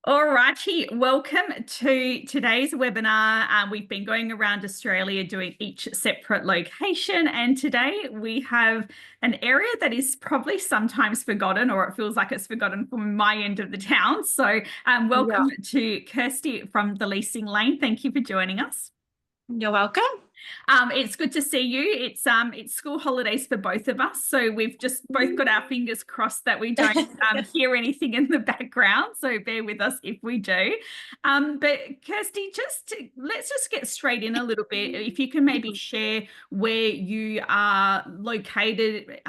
All righty, welcome to today's webinar. We've been going around Australia doing each separate location, and today we have an area that is probably sometimes forgotten, or it feels like it's forgotten from my end of the town. So welcome to Kirsty from the Leasing Lane. Thank you for joining us. You're welcome. It's good to see you. It's school holidays for both of us, so we've just both got our fingers crossed that we don't hear anything in the background. So bear with us if we do. But Kirsty, let's just get straight in a little bit. If you can maybe share where you are located,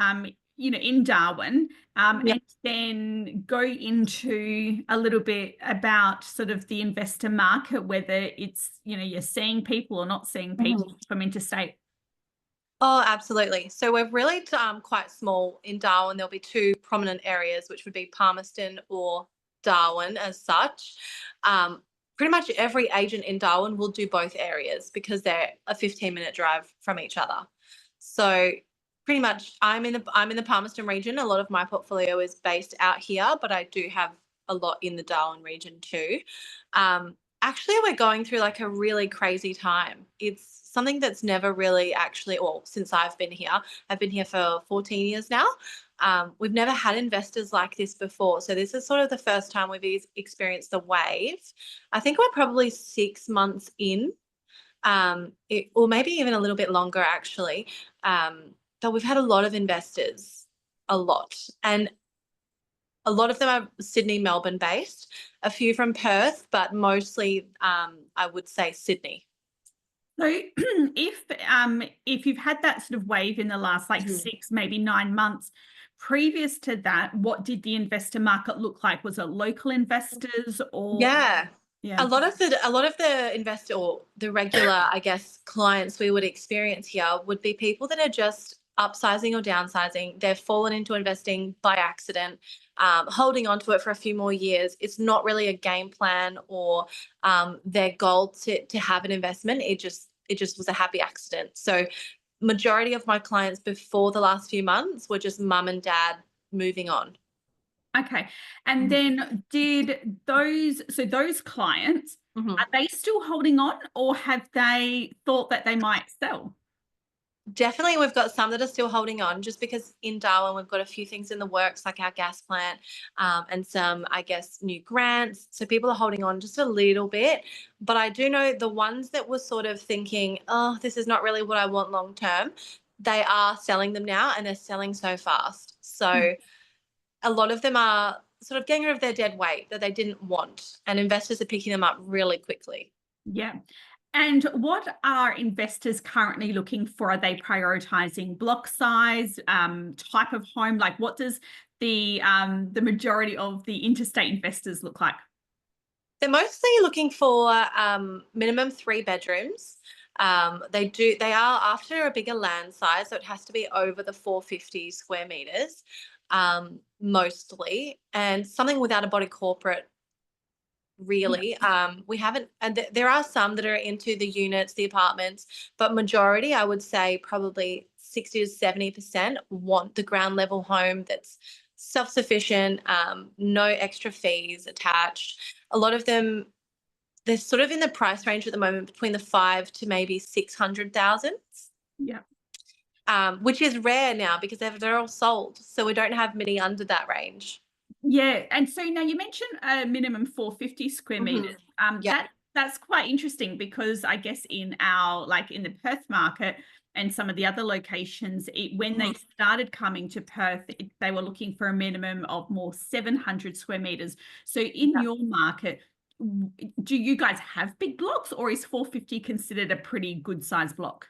in Darwin, and then go into a little bit about sort of the investor market, whether it's, you're seeing people or not seeing people from interstate. Oh, absolutely. So we're really quite small in Darwin. There'll be two prominent areas, which would be Palmerston or Darwin as such. Pretty much every agent in Darwin will do both areas because they're a 15-minute drive from each other. So pretty much I'm in the Palmerston region. A lot of my portfolio is based out here, but I do have a lot in the Darwin region too. Actually, we're going through like a really crazy time. It's something that's never really since I've been here for 14 years now. We've never had investors like this before. So this is sort of the first time we've experienced the wave. I think we're probably 6 months in, or maybe even a little bit longer actually. But we've had a lot of investors, and a lot of them are Sydney, Melbourne based, a few from Perth, but mostly I would say Sydney. So if you've had that sort of wave in the last 6, maybe 9 months, previous to that, what did the investor market look like? Was it local investors or? Yeah. A lot of the investor or the regular, I guess, clients we would experience here would be people that are just upsizing or downsizing. They've fallen into investing by accident, holding on to it for a few more years. It's not really a game plan or their goal to have an investment. It just was a happy accident. So majority of my clients before the last few months were just mum and dad moving on. Okay. And then those clients, are they still holding on, or have they thought that they might sell? Definitely, we've got some that are still holding on, just because in Darwin we've got a few things in the works, like our gas plant, and some, I guess, new grants. So people are holding on just a little bit. But I do know the ones that were sort of thinking, oh, this is not really what I want long term, they are selling them now, and they're selling so fast. So a lot of them are sort of getting rid of their dead weight that they didn't want, and investors are picking them up really quickly. Yeah. And what are investors currently looking for? Are they prioritizing block size, type of home? Like, what does the majority of the interstate investors look like? They're mostly looking for minimum 3 bedrooms. They are after a bigger land size, so it has to be over the 450 square meters, mostly, and something without a body corporate. Really, we haven't, and there are some that are into the units, the apartments, but majority, I would say probably 60 to 70% want the ground level home that's self-sufficient, no extra fees attached. A lot of them, they're sort of in the price range at the moment between the 5 to maybe 600,000. Yeah. Which is rare now because they're all sold, so we don't have many under that range. Yeah. And so now you mentioned a minimum 450 square meters. That's quite interesting, because I guess in the Perth market and some of the other locations, when they started coming to Perth, they were looking for a minimum of more 700 square meters. So in your market, do you guys have big blocks, or is 450 considered a pretty good size block?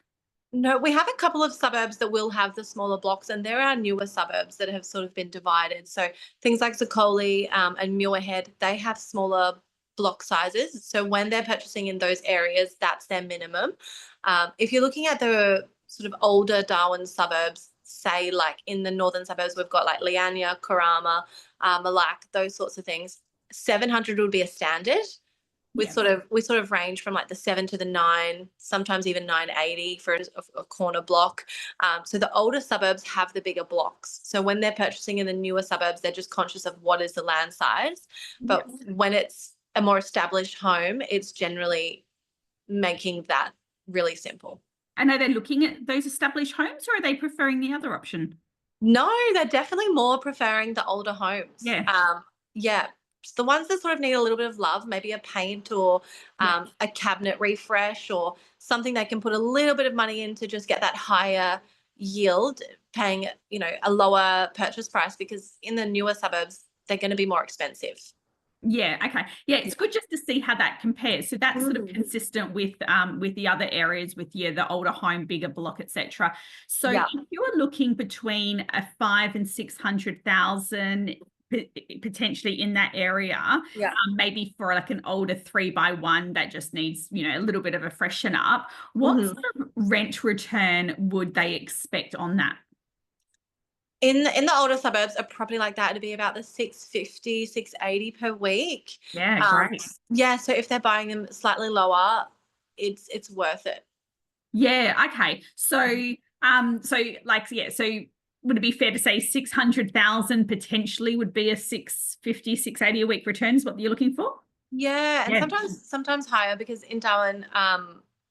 No, we have a couple of suburbs that will have the smaller blocks, and there are newer suburbs that have sort of been divided. So things like Zuccoli and Muirhead, they have smaller block sizes. So when they're purchasing in those areas, that's their minimum. If you're looking at the sort of older Darwin suburbs, say like in the northern suburbs, we've got like Leanya, Karama, Malak, those sorts of things. 700 would be a standard. We sort of range from like the 7 to the 9, sometimes even 980 for a corner block. So the older suburbs have the bigger blocks. So when they're purchasing in the newer suburbs, they're just conscious of what is the land size. But when it's a more established home, it's generally making that really simple. And are they looking at those established homes, or are they preferring the other option? No, they're definitely more preferring the older homes. Yeah. Yeah, it's the ones that sort of need a little bit of love, maybe a paint or Yeah. a cabinet refresh or something they can put a little bit of money in to just get that higher yield, paying, a lower purchase price, because in the newer suburbs, they're going to be more expensive. Yeah, okay. Yeah, it's good just to see how that compares. So that's sort of consistent with the other areas with the older home, bigger block, etc. So Yeah. if you are looking between a 5 and 600,000 potentially in that area, Yeah. maybe for like an older 3x1 that just needs, a little bit of a freshen up, what Mhm. sort of rent return would they expect on that? In the older suburbs, a property like that would be about the 650, 680 per week. Yeah, great. Yeah, so if they're buying them slightly lower, it's worth it. Yeah, okay. So would it be fair to say 600,000 potentially would be a 650, 680 a week return is what you're looking for? Yeah, and Yeah. sometimes higher, because in Darwin,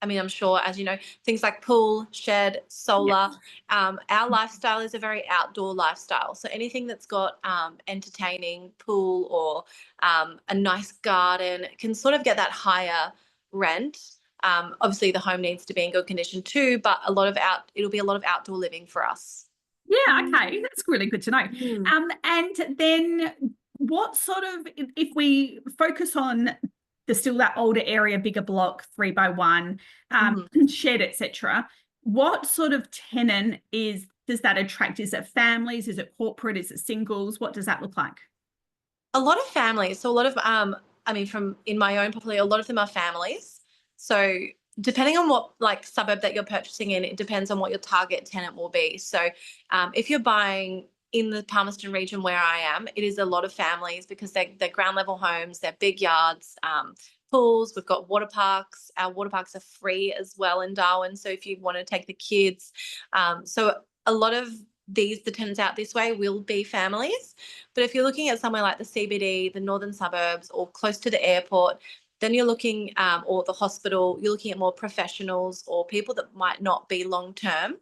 I mean, I'm sure, as you know, things like pool, shed, Yeah. solar. Our lifestyle is a very outdoor lifestyle. So anything that's got entertaining pool or a nice garden can sort of get that higher rent. Obviously, the home needs to be in good condition too, but it'll be a lot of outdoor living for us. Yeah, okay. That's really good to know. Mm. And then what sort of, if we focus on that older area, bigger block, 3x1, Mhm. shed, etc., what sort of tenant does that attract? Is it families? Is it corporate? Is it singles? What does that look like? A lot of families. So a lot of I mean, from in my own property, a lot of them are families. So depending on what like suburb that you're purchasing in, it depends on what your target tenant will be. So if you're buying in the Palmerston region where I am, it is a lot of families, because they're ground level homes, they're big yards, pools. We've got water parks. Our water parks are free as well in Darwin. So if you want to take the kids, so a lot of the tenants out this way will be families. But if you're looking at somewhere like the CBD, the northern suburbs, or close to the airport, then you're looking, or the hospital, you're looking at more professionals or people that might not be long term,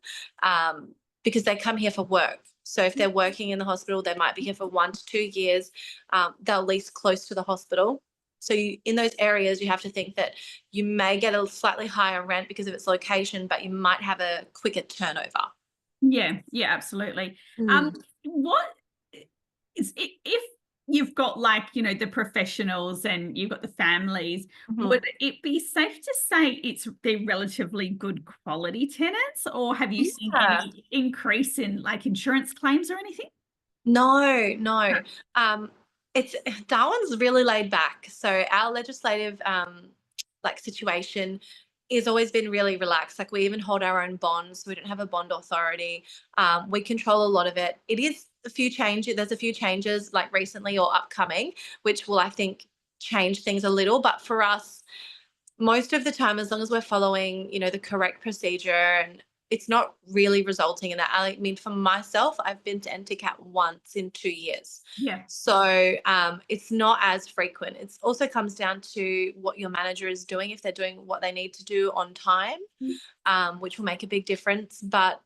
because they come here for work. So if they're working in the hospital, they might be here for 1 to 2 years. They'll lease close to the hospital. So in those areas, you have to think that you may get a slightly higher rent because of its location, but you might have a quicker turnover. Yeah, yeah, absolutely. What is if you've got the professionals and you've got the families, would it be safe to say they're relatively good quality tenants, or have you seen Yeah. any increase in insurance claims or anything? No, no. It's Darwin's really laid back. So our legislative situation has always been really relaxed. Like, we even hold our own bonds. We don't have a bond authority. We control a lot of it. It is a few changes. There's a few changes like recently or upcoming, which will, I think, change things a little. But for us, most of the time, as long as we're following, the correct procedure, and it's not really resulting in that. I mean, for myself, I've been to NTCAT once in 2 years. Yeah. So it's not as frequent. It also comes down to what your manager is doing, if they're doing what they need to do on time, which will make a big difference. But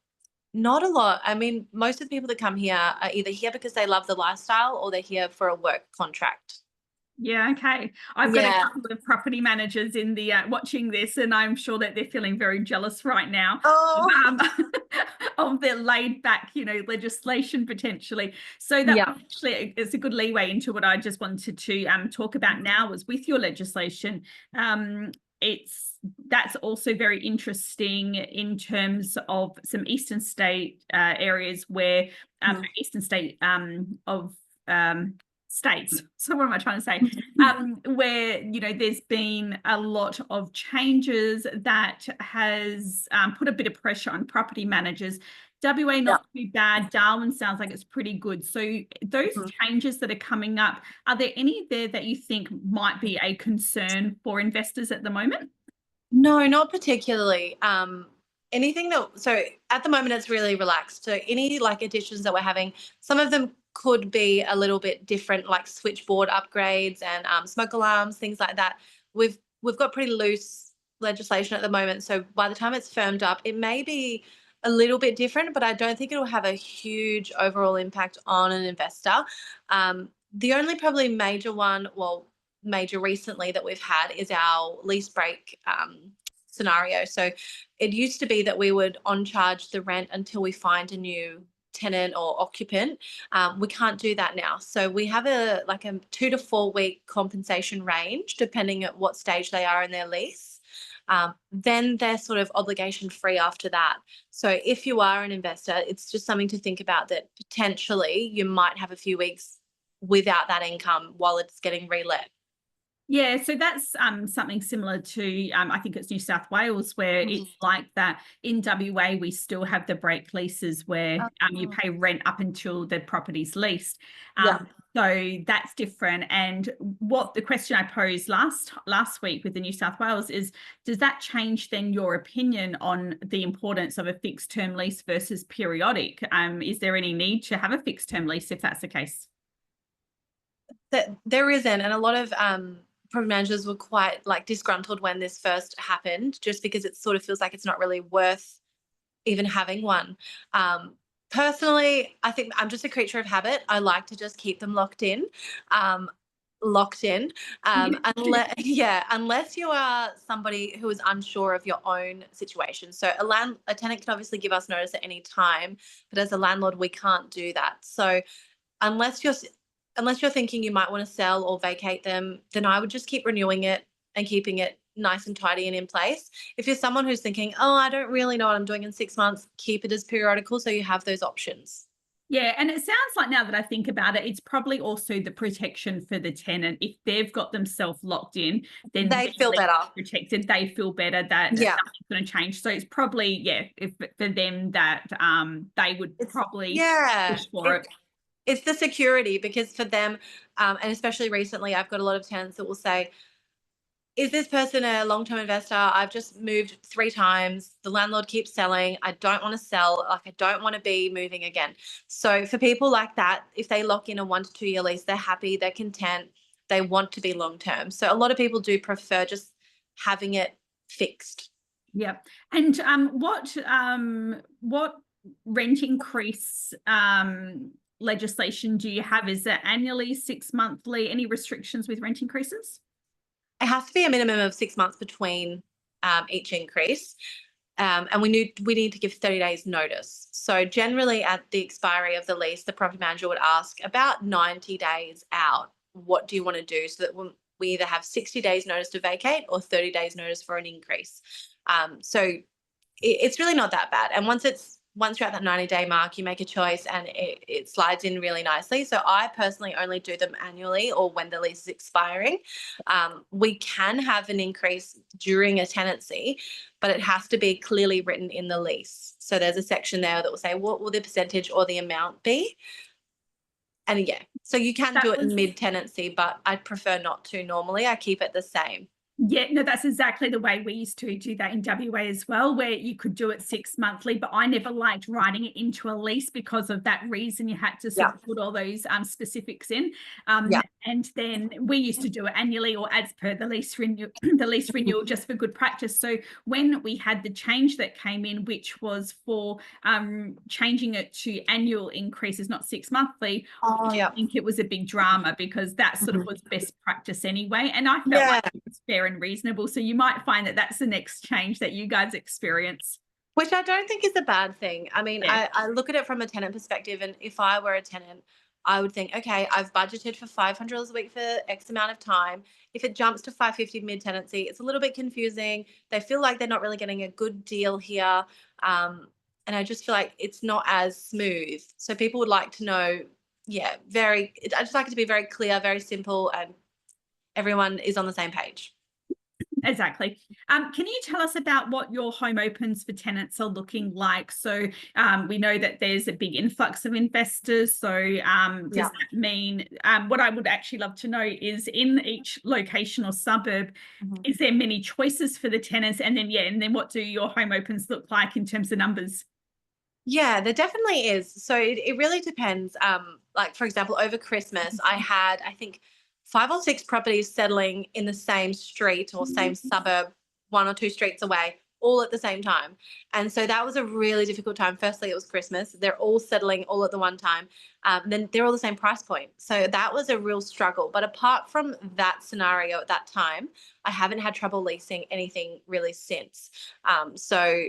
not a lot. I mean, most of the people that come here are either here because they love the lifestyle, or they're here for a work contract. Yeah, okay. I've got a couple of property managers in the watching this, and I'm sure that they're feeling very jealous right now of their laid back, legislation potentially. So that actually is a good leeway into what I just wanted to talk about now, was with your legislation. That's also very interesting in terms of some eastern state areas where eastern state of states. So what am I trying to say? Where, there's been a lot of changes that has put a bit of pressure on property managers. WA not too bad. Darwin sounds like it's pretty good. So those changes that are coming up, are there any there that you think might be a concern for investors at the moment? No, not particularly. anything so at the moment it's really relaxed. So any like additions that we're having, some of them could be a little bit different, like switchboard upgrades and smoke alarms, things like that. We've got pretty loose legislation at the moment. So by the time it's firmed up, it may be a little bit different, but I don't think it'll have a huge overall impact on an investor. The only probably major one, well, major recently that we've had is our lease break scenario. So it used to be that we would on charge the rent until we find a new tenant or occupant. We can't do that now. So we have a 2 to 4 week compensation range depending at what stage they are in their lease. Then they're sort of obligation free after that. So if you are an investor, it's just something to think about, that potentially you might have a few weeks without that income while it's getting relet. Yeah, so that's something similar to, I think it's New South Wales, where it's like that. In WA, we still have the break leases where you pay rent up until the property's leased. So that's different. And what the question I posed last week with the New South Wales is, does that change then your opinion on the importance of a fixed term lease versus periodic? Is there any need to have a fixed term lease if that's the case? There isn't, and a lot of property managers were quite like disgruntled when this first happened, just because it sort of feels like it's not really worth even having one. Personally, I think I'm just a creature of habit. I like to just keep them locked in. Unless you are somebody who is unsure of your own situation. So a tenant can obviously give us notice at any time, but as a landlord, we can't do that. So unless you're thinking you might want to sell or vacate them, then I would just keep renewing it and keeping it nice and tidy and in place. If you're someone who's thinking, oh, I don't really know what I'm doing in 6 months, keep it as periodical so you have those options. Yeah, and it sounds like, now that I think about it, it's probably also the protection for the tenant. If they've got themselves locked in, then they feel better. Protected. They feel better that nothing's going to change. So it's probably, if for them that they would probably push for it. It's the security, because for them, and especially recently, I've got a lot of tenants that will say, is this person a long-term investor? I've just moved 3 times. The landlord keeps selling. I don't want to sell. Like, I don't want to be moving again. So for people like that, if they lock in a 1 to 2 year lease, they're happy, they're content, they want to be long-term. So a lot of people do prefer just having it fixed. Yeah. And what rent increase legislation do you have? Is it annually, 6 monthly? Any restrictions with rent increases? It has to be a minimum of 6 months between each increase. And we need to give 30 days notice. So generally at the expiry of the lease, the property manager would ask about 90 days out, what do you want to do? So that we either have 60 days notice to vacate or 30 days notice for an increase. So it's really not that bad. And once you're at that 90-day mark, you make a choice and it slides in really nicely. So I personally only do them annually or when the lease is expiring. We can have an increase during a tenancy, but it has to be clearly written in the lease. So there's a section there that will say, what will the percentage or the amount be? And so you can do it mid-tenancy, but I'd prefer not to normally. I keep it the same. Yeah, no, that's exactly the way we used to do that in WA as well, where you could do it 6 monthly, but I never liked writing it into a lease because of that reason. You had to sort of put all those specifics in. And then we used to do it annually or as per the lease renewal just for good practice. So when we had the change that came in, which was for changing it to annual increases, not 6 monthly, I think it was a big drama because that sort of was best practice anyway. And I felt like it was fair and reasonable. So you might find that that's the next change that you guys experience. Which I don't think is a bad thing. I mean, I look at it from a tenant perspective, and if I were a tenant, I would think, okay, I've budgeted for $500 a week for X amount of time. If it jumps to $550 mid-tenancy, it's a little bit confusing. They feel like they're not really getting a good deal here. And I just feel like it's not as smooth. So people would like to know, I just like it to be very clear, very simple, and everyone is on the same page. Exactly. Can you tell us about what your home opens for tenants are looking like? So we know that there's a big influx of investors. So does Yeah. that mean what I would actually love to know is in each location or suburb, Mhm. is there many choices for the tenants? And then, and then what do your home opens look like in terms of numbers? Yeah, there definitely is. So it really depends. Like for example, over Christmas, I had, I think, 5 or 6 properties settling in the same street or same suburb, 1 or 2 streets away, all at the same time. And so that was a really difficult time. Firstly, it was Christmas. They're all settling all at the one time. Then they're all the same price point. So that was a real struggle. But apart from that scenario at that time, I haven't had trouble leasing anything really since. So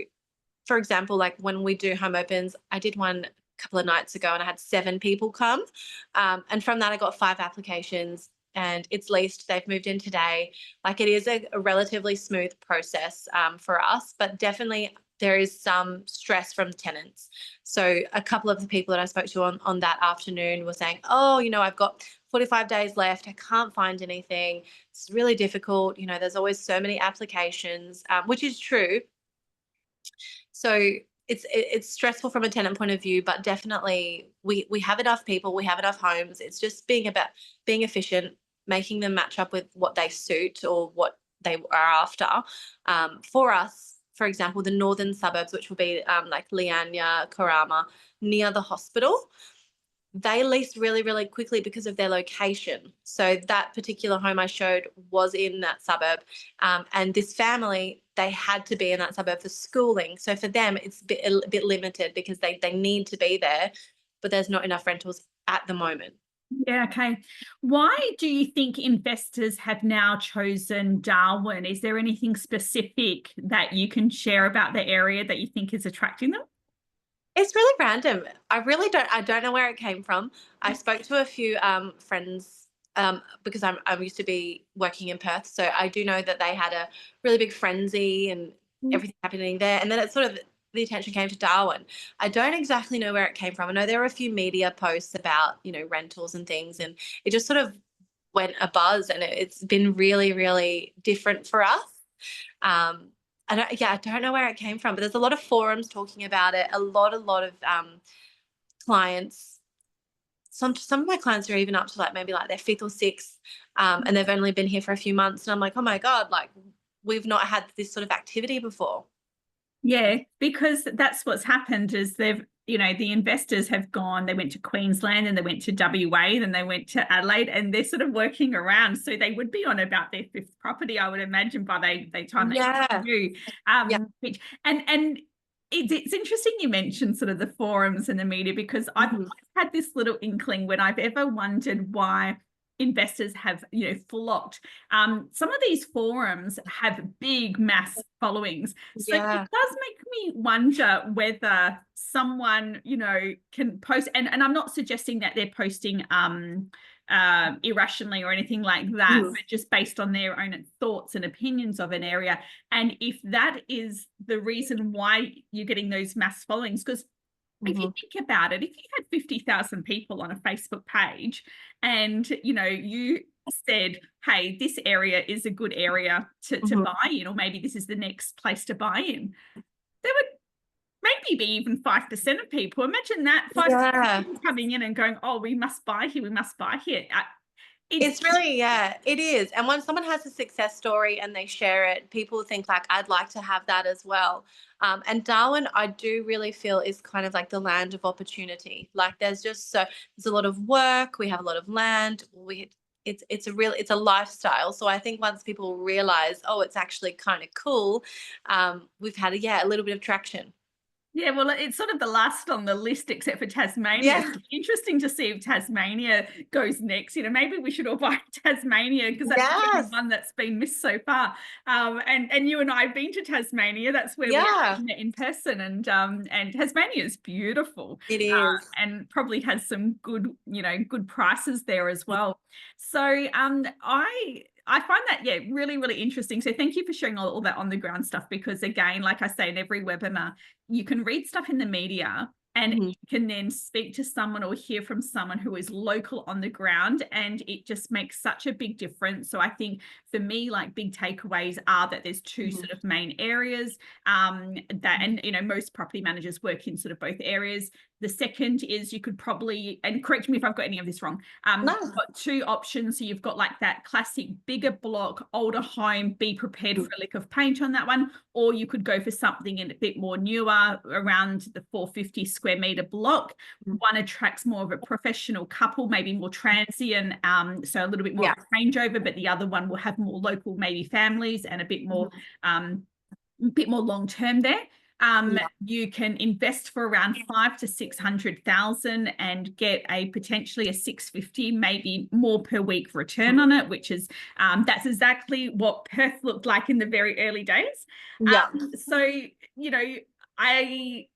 for example, like when we do home opens, I did one a couple of nights ago and I had 7 people come. And from that, I got 5 applications and it's leased. They've moved in today. Like it is a relatively smooth process for us, but definitely there is some stress from tenants. So a couple of the people that I spoke to on that afternoon were saying, oh, I've got 45 days left. I can't find anything. It's really difficult. There's always so many applications, which is true. So it's stressful from a tenant point of view, but definitely we have enough people, we have enough homes. It's just being about being efficient, making them match up with what they suit or what they are after. For us, for example, the northern suburbs, which will be like Lianya, Karama, near the hospital, they lease really, really quickly because of their location. So that particular home I showed was in that suburb. And this family, they had to be in that suburb for schooling. So for them, it's a bit limited because they need to be there, but there's not enough rentals at the moment. Yeah, okay. Why do you think investors have now chosen Darwin? Is there anything specific that you can share about the area that you think is attracting them? It's really random. I don't know where it came from. I spoke to a few friends because I used to be working in Perth, so I do know that they had a really big frenzy and everything happening there. And then it sort of the attention came to Darwin. I don't exactly know where it came from. I know there were a few media posts about rentals and things, and it just sort of went a buzz, and it's been really, really different for us. Um, I don't know where it came from, but there's a lot of forums talking about it. A lot of clients. Some of my clients are even up to like maybe like their 5th or 6th, and they've only been here for a few months. And I'm like, oh my God, like we've not had this sort of activity before. Yeah, because that's what's happened is the investors have gone, they went to Queensland and they went to WA, then they went to Adelaide, and they're sort of working around. So they would be on about their 5th property, I would imagine, by the time they Yeah, do. yeah, And it's interesting you mentioned sort of the forums and the media, because I've always had this little inkling when I've ever wondered why investors have flocked. Some of these forums have big mass followings, so it yeah. does make me wonder whether someone can post, and I'm not suggesting that they're posting irrationally or anything like that, but just based on their own thoughts and opinions of an area. And if that is the reason why you're getting those mass followings, because if you think about it, if you had 50,000 people on a Facebook page and, you said, hey, this area is a good area to buy in, or maybe this is the next place to buy in, there would maybe be even 5% of people. Imagine that, 5% of Yeah. people coming in and going, oh, we must buy here, we must buy here. It's It's really, yeah, it is. And when someone has a success story and they share it, people think like, I'd like to have that as well. And Darwin, I do really feel is kind of like the land of opportunity. Like there's a lot of work. We have a lot of land. It's a lifestyle. So I think once people realize, oh, it's actually kind of cool, we've had a little bit of traction. Yeah, well, it's sort of the last on the list except for Tasmania. Yeah. So it's interesting to see if Tasmania goes next. Maybe we should all buy Tasmania, because that's the only Yes. one that's been missed so far. And you and I have been to Tasmania. That's where we Yeah, met in person, and Tasmania is beautiful, it is. and probably has some good prices there as well. So I find that, really, really interesting. So thank you for sharing all that on the ground stuff, because again, like I say, in every webinar, you can read stuff in the media and you can then speak to someone or hear from someone who is local on the ground, and it just makes such a big difference. So I think for me, like, big takeaways are that there's two sort of main areas, that, and you know, most property managers work in sort of both areas. The second is you could probably, and correct me if I've got any of this wrong, No. you've got two options. So you've got like that classic bigger block, older home, be prepared for a lick of paint on that one, or you could go for something a bit more newer, around the 450 square meter block. One attracts more of a professional couple, maybe more transient, so a little bit more of a changeover, but the other one will have more local, maybe families, and a bit more long term there. You can invest for around 500 to 600,000 and get a potentially a 650, maybe more per week return on it, which is that's exactly what Perth looked like in the very early days. So, you know, I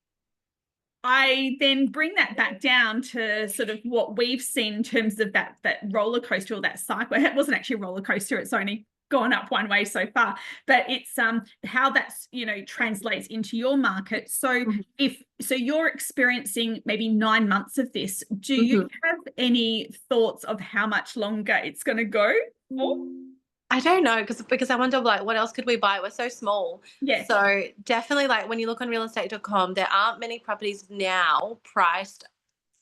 then bring that back down to sort of what we've seen in terms of that roller coaster, or that cycle. It wasn't actually a roller coaster, it's only gone up one way so far, but it's how that's, you know, translates into your market. So if you're experiencing maybe 9 months of this, do you have any thoughts of how much longer it's going to go for? I don't know, because I wonder, like, what else could we buy? We're so small. Yeah. So definitely, like, when you look on realestate.com, there aren't many properties now priced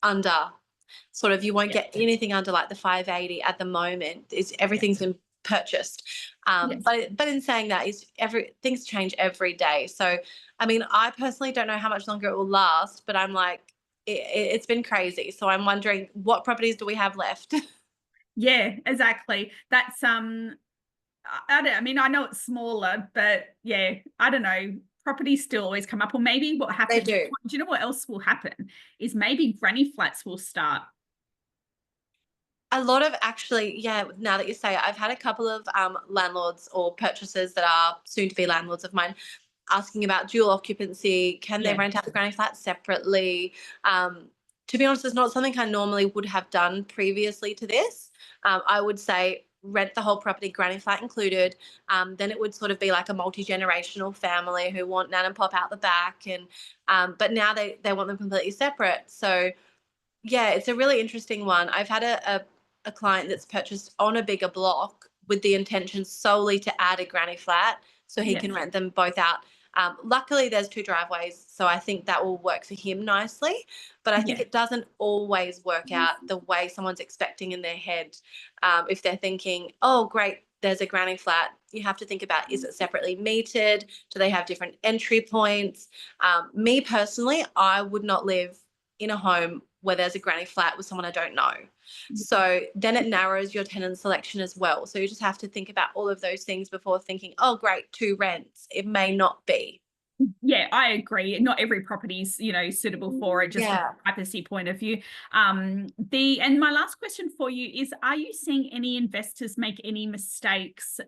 under sort of, you won't get anything under like the 580 at the moment. Everything's been purchased. But in saying that, things change every day. So I mean, I personally don't know how much longer it will last, but I'm like, it's been crazy. So I'm wondering, what properties do we have left? Yeah, exactly. That's I mean, I know it's smaller, but yeah, I don't know. Properties still always come up. Or maybe what happens, They do. Do you know what else will happen? Is maybe granny flats will start. A lot of, actually, now that you say it, I've had a couple of landlords or purchasers that are soon to be landlords of mine asking about dual occupancy. Can they rent out the granny flat separately? To be honest, it's not something I normally would have done previously to this. I would say rent the whole property, granny flat included. Then it would sort of be like a multi-generational family who want nan and pop out the back, and but now they want them completely separate. So yeah, it's a really interesting one. I've had a client that's purchased on a bigger block with the intention solely to add a granny flat so he can rent them both out. Luckily, there's 2 driveways, so I think that will work for him nicely. But I think it doesn't always work out the way someone's expecting in their head. If they're thinking, oh, great, there's a granny flat, you have to think about, is it separately metered? Do they have different entry points? Me personally, I would not live in a home where there's a granny flat with someone I don't know. So then it narrows your tenant selection as well. So you just have to think about all of those things before thinking, oh, great, 2 rents. It may not be. Yeah, I agree. Not every property's, you know, suitable for it, just from a privacy point of view. And my last question for you is, are you seeing any investors make any mistakes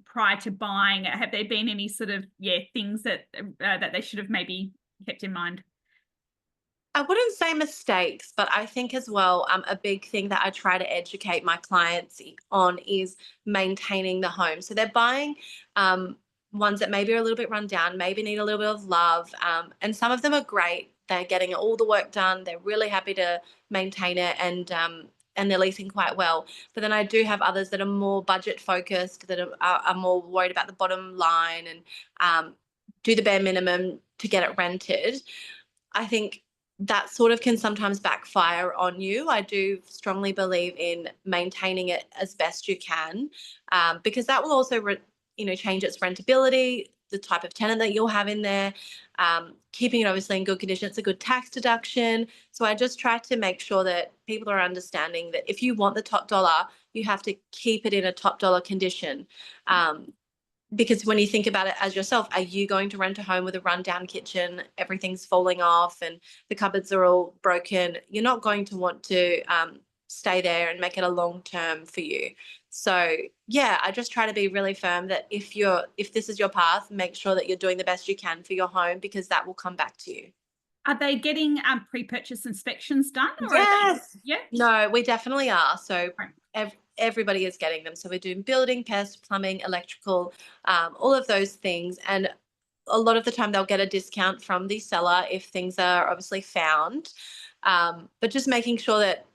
prior to buying? Have there been any sort of things that that they should have maybe kept in mind? I wouldn't say mistakes, but I think as well, a big thing that I try to educate my clients on is maintaining the home. So they're buying ones that maybe are a little bit run down, maybe need a little bit of love, and some of them are great. They're getting all the work done. They're really happy to maintain it, and they're leasing quite well. But then I do have others that are more budget focused, that are more worried about the bottom line and do the bare minimum to get it rented. I think that sort of can sometimes backfire on you. I do strongly believe in maintaining it as best you can, because that will also, change its rentability, the type of tenant that you'll have in there, keeping it obviously in good condition. It's a good tax deduction. So I just try to make sure that people are understanding that if you want the top dollar, you have to keep it in a top dollar condition. Because when you think about it as yourself, are you going to rent a home with a rundown kitchen, everything's falling off and the cupboards are all broken? You're not going to want to stay there and make it a long term for you. So yeah, I just try to be really firm that if this is your path, make sure that you're doing the best you can for your home, because that will come back to you. Are they getting pre-purchase inspections done? Or yes. Yeah. No, we definitely are. So everybody is getting them. So we're doing building, pest, plumbing, electrical, all of those things. And a lot of the time they'll get a discount from the seller if things are obviously found. But just making sure that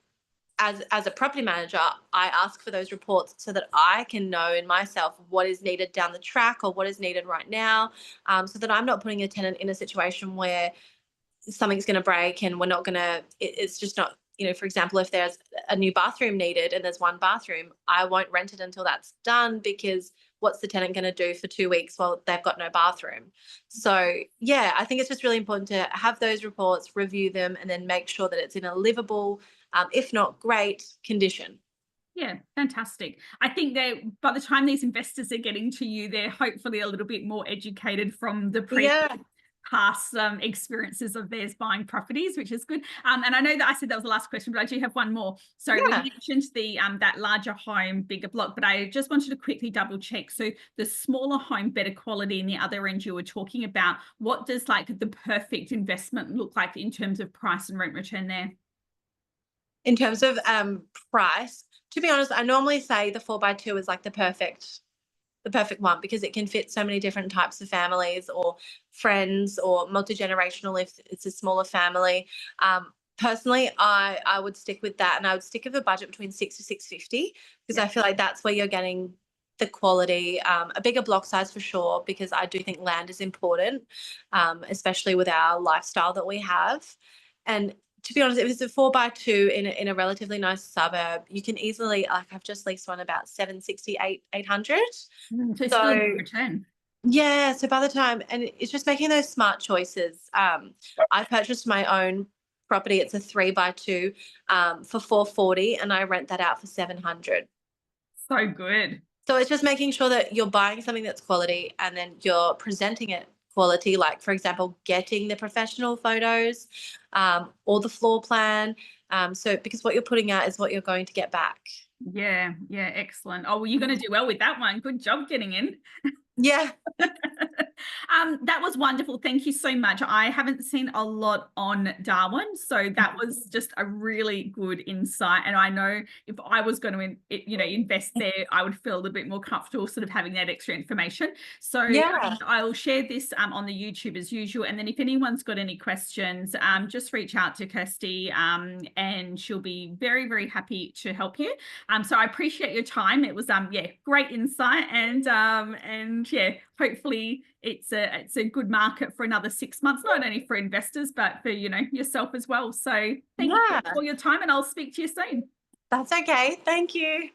as a property manager, I ask for those reports so that I can know in myself what is needed down the track or what is needed right now, so that I'm not putting a tenant in a situation where something's going to break and we're not going to, it's just not, for example, if there's a new bathroom needed and there's one bathroom, I won't rent it until that's done, because what's the tenant going to do for 2 weeks while they've got no bathroom? So yeah, I think it's just really important to have those reports, review them, and then make sure that it's in a livable, if not great, condition. Yeah, fantastic. I think that by the time these investors are getting to you, they're hopefully a little bit more educated from the previous Yeah. past experiences of theirs buying properties, which is good. And I know that I said that was the last question, but I do have one more. So we Yeah. mentioned the that larger home, bigger block, but I just wanted to quickly double check. So the smaller home, better quality, in the other end you were talking about, what does like the perfect investment look like in terms of price and rent return there? In terms of price, to be honest, I normally say the 4x2 is like the perfect one, because it can fit so many different types of families or friends, or multi-generational if it's a smaller family. Personally, I would stick with that, and I would stick with a budget between 6 to 650, because Yeah. I feel like that's where you're getting the quality. A bigger block size for sure, because I do think land is important, especially with our lifestyle that we have. And to be honest, if it's a 4x2 in a relatively nice suburb, you can easily, like, I've just leased one about 760, 800. So it's still a So good return. yeah, so by the time, and it's just making those smart choices. I purchased my own property. It's a 3x2, for 440, and I rent that out for 700. So good. So it's just making sure that you're buying something that's quality, and then you're presenting it quality. Like, for example, getting the professional photos, or the floor plan. So because what you're putting out is what you're going to get back. Yeah, yeah, excellent. Oh, well, you're going to do well with that one. Good job getting in. Yeah. That was wonderful. Thank you so much. I haven't seen a lot on Darwin, so that was just a really good insight. And I know if I was going to, invest there, I would feel a little bit more comfortable sort of having that extra information. So Yeah. I'll share this on the YouTube as usual. And then if anyone's got any questions, just reach out to Kirsty, and she'll be very, very happy to help you. So I appreciate your time. It was great insight, and yeah, hopefully it's a good market for another 6 months, not only for investors but for yourself as well. So thank you Yeah. for your time, and I'll speak to you soon. That's okay. Thank you.